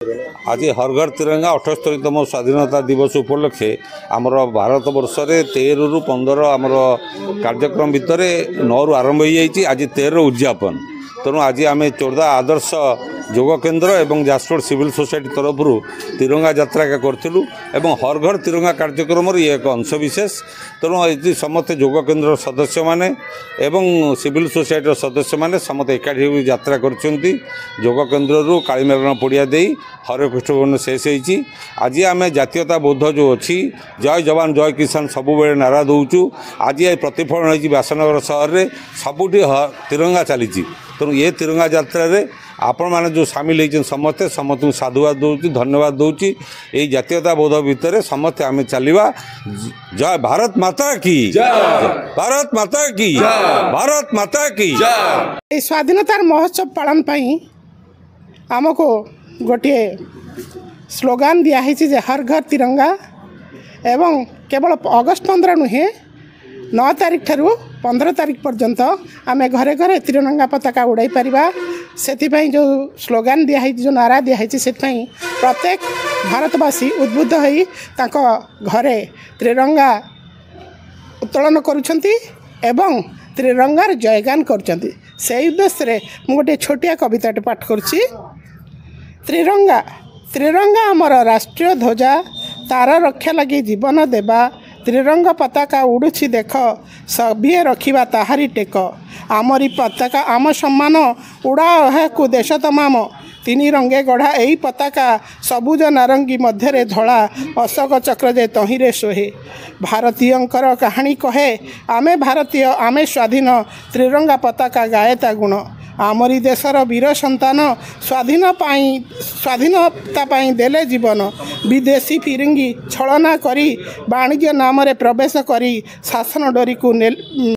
आज हर घर तिरंगा 78तम स्वाधीनता दिवस उपलक्षे आमर भारत वर्ष 13 रु 15 आमर कार्यक्रम भितर 9 रु आरंभ हो जाइए। आज 13 उद्यापन तेणु आज आम चोरदा आदर्श योग केन्द्र एवं जाजपुर सिविल सोसाइटी तरफ तिरंगा यात्रा करूँ एवं हर घर तिरंगा कार्यक्रम ये एक अंशविशेष। तेणु ये समस्त योग केन्द्र सदस्य माने एवं सिविल सोसाइटी सदस्य माने समस्त एकाठी यात्रा करछंती। योग केन्द्र कालीमेलन पड़िया दे हरे कृष्ण भवन शेष होती। आज आम जातीयता बोध जो अच्छी जय जवान जय किसान सबु बेले नारा दौचु। आज ये प्रतिफलन होती व्यासनगर सहर में सबुठी तिरंगा चली। तेणु ये तिरंगा यात्रा रे आपण मैंने जो सामिल होती समस्ते समस्त साधुवाद दूँ धन्यवाद दूँ। ये जातीयता बोध भितर समस्ते आम चलवा। जय भारत माता की, भारत माता की, भारत माता की। स्वाधीनतार महोत्सव पालन आमको गोटे स्लोगान दिखाई जे हर घर तिरंगा एवं केवल अगस्त 15 नुहे 9 तारीख ठारू 15 तारीख पर्यंत आम घरे घरे तिरंगा पताका उड़ाई पारिबा। से जो स्लोगान दिखाई जो नारा दिखाई से प्रत्येक भारतवासी उद्बुद्ध होई ताको घरे तिरंगा उत्तोलन करुछंती एवं तिरंगार जयगान करुछंती। से उद्देश्य मु गोटे छोटिया कविताटे पाठ करुछि। त्रिरंगा त्रिरंगा आमर राष्ट्रीय ध्वजा तार रक्षा लगी जीवन देवा। त्रिरंग पताका उड़ुछि देख सभे रखिबा ताहारी टेक। आमरी पताका आम सम्मान उड़ा को देश तमाम। तीन रंगे गढ़ा यही पताका सबुज नारंगी मध्य धला अशोक चक्र जे तहिरे सोहे। भारतीयंकर कहानी कहे आमे भारतीय आमे स्वाधीन त्रिरंगा पताका गायता गुण। आमरी देशर वीर संतान स्वाधीनता पाई देले जीवन। विदेशी फिरंगी छलना करी वाणिज्य नाम रे प्रवेश करी शासन डोरी को